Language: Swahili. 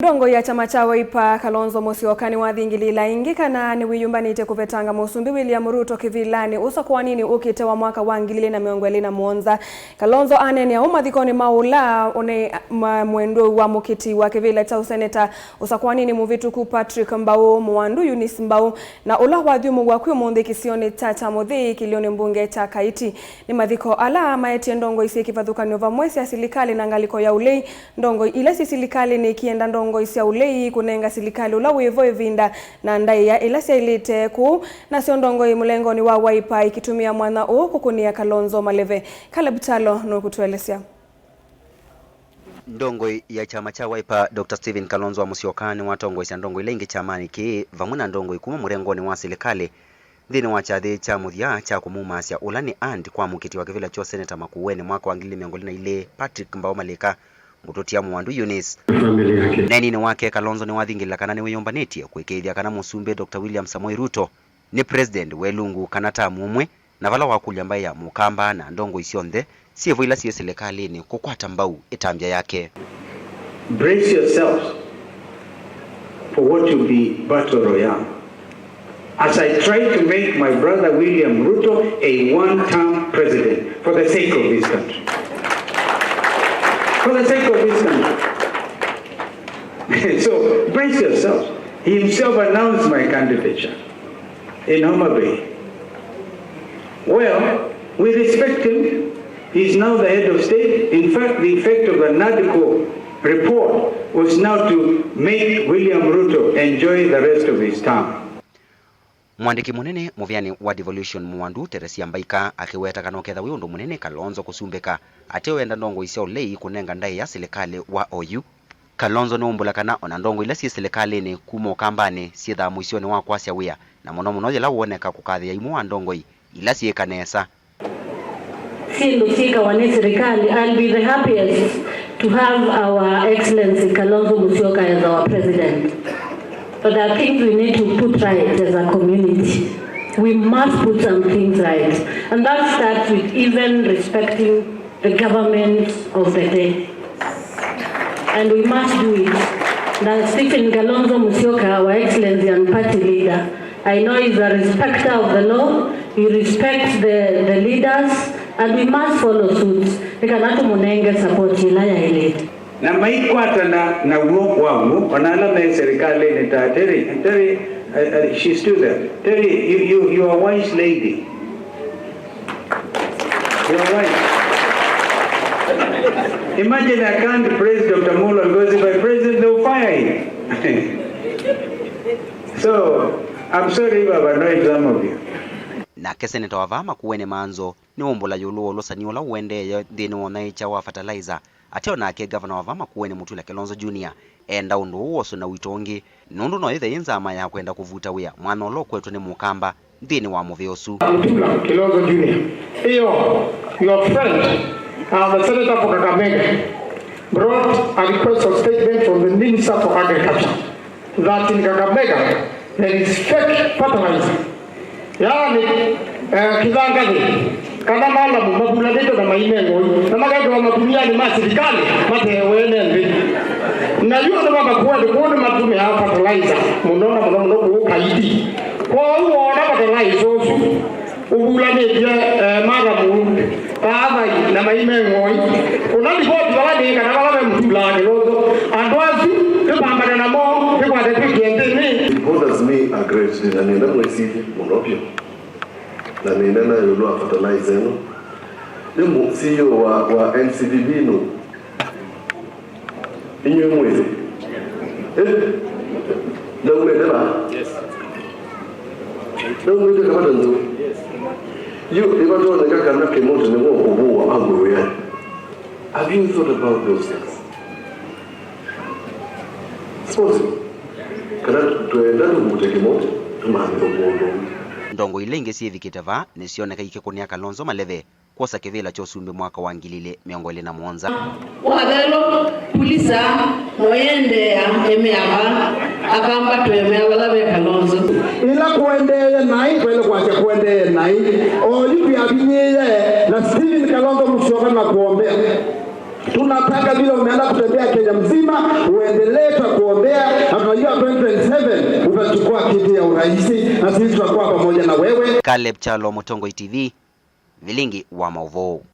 Ndongoi ya kyama kya Wiper Kalonzo Musyoka niwathingiliila ingi kana niwiyumbanite kuvetanga usumbi William Ruto kivilani usakuanini ukite wa mwaka wa 2027. Kalonzo anene umathikoni maula one mwendo wa mukiti wa kivila cha useneta usakuanini muvituku Patrick Mbau mwandu Eunice Mbau na ula wathiumu wa kwiumuthi kisioni cha muthi kilioni mbunge cha Kaiti ni mathiko ala maeti Ndongoi isi kivathukanio vamwe cia silikali na ngaliko ya ulei Ndongoi ile si silikali ni kienda Ndongoi cia ulei kunenga silikali ula wivo evinda na ndaiya ila siailite ku na sio Ndongoi mulengoni wa Wiper ikitumia mwana kukunia Kalonzo maleve kalabitalo no kutuelezea. Ndongoi ya kyama kya Wiper Dr. Stephen Kalonzo Musyoka ni watongo cia Ndongoi lengi kyamani ki vamwe na Ndongoi kuma murengoni wa silikali thini wa chathi cha muthia cha kumumasya ulani and kwa mukiti wa kivila cho seneta makuweni mwaka wa 2022 Patrick Mbau malika mutotia mwandu Eunice neni ni wake Kalonzo ni wathingiliila kana niwe yombanetie kwikithya kana musumbi Dr. William Ruto ni president welungu kana ta umwe na vala wakulya mbai ya mukamba na Ndongoi cionthe sievo ila cie serikali ni kukwata Mbau itambia yake. Brace yourselves for what will be battle royale as I try to make my brother William Ruto a one-term president for the sake of this country. For the sake of this country. So brace yourselves. He himself announced my candidature in Homa Bay. Well, we respect him. He's now the head of state. In fact, the effect of the NADCO report was now to make William Ruto enjoy the rest of his term. Mwandiki munene muvyani wa devolution mwandu Teresia Mbaika akiweta kana uketha wi undu munene Kalonzo kusumbika ate wenda Ndongoi cia ulei kunenga ndai ya serikali wa OU. Kalonzo numbula kana ona Ndongoi ila cia serikali ni kuma kambani cietha muicioni wa kwasya wia na muno jela woneka kukathia imu wa Ndongoi ila cia kanesa. Sika wa serikali, I'll be the happiest to have our excellency Kalonzo Musyoka as our president. But I think we need to put right as a community. We must put some things right. And that starts with even respecting the government of the day. And we must do it. That Stephen Kalonzo Musyoka, our excellency and party leader, I know he's a respecter of the law. He respects the leaders. And we must follow suit. Nikanatu munenge support ilaya elite. Na maikwata na uoku wangu wanala me serikali ni ta Terry she's still there. Terry, you are a wise lady. You are wise. Imagine I can't praise Dr. Muller because if I praise him they'll fire him. So I'm sorry if I've annoyed some of you. Na keseneta wa vama kuwene manzo ni umbula yuluo losaniwa la uende dhini wanaicha wa fertilizer ateo na ake governor wa vama kuwene Mutula Kalonzo Jr. enda undu uoso na witongi nundu no ithe inzama ya kwenda kuvuta wia mwana ulo kwetu ni mukamba dhini wa muviosu. Mutula Kalonzo Jr. Your friend the senator for Kakamega brought a request of statement from the Minister for Agriculture that in Kakamega there is fake fertilizer. Yani kizangani kana mala mabula leto na maimengo na magato wa matumia ni maserikali mate wenende na yule ndo baba kwa matume ya fertilizer munaona kukaidi kwa hiyo ona fertilizer ubula media mara mu baba na maimengo unali kwa bala kana bala mtula kilozo andwazi tubamba na mo kwa tekiende ni what does me agree na nenda mwesidi monopio na nenda na yolo fertilizer no demo CEO wa NCDB no inyo mwezi ndio umedela yes ndio umedela kama ndio you ever told the kana kemoto ni ngo kubuwa aguru ya have you thought about those things suppose kana tuenda tubute kemoto tumando bondo Ndongoi ilenge sievikitava nisioneka ikikunia Kalonzo maleve kosa kivila cho usumbi mwaka wa 2027. Wadelo polisa noyende ya emeaba akamba tuemea wala be Kalonzo ila kuendeye nai kwele kwacha kuendeye nai olipi abinyeye na Stephen Kalonzo Musyoka na kuombea Tunataka vile umeenda kutembea Kenya mzima, uendelee kuombea, na tunajua 2027 utachukua kiti ya urais na sisi tutakuwa pamoja na wewe. Caleb Chalo, Ndongoi TV, Vilingi wa Mauvoo.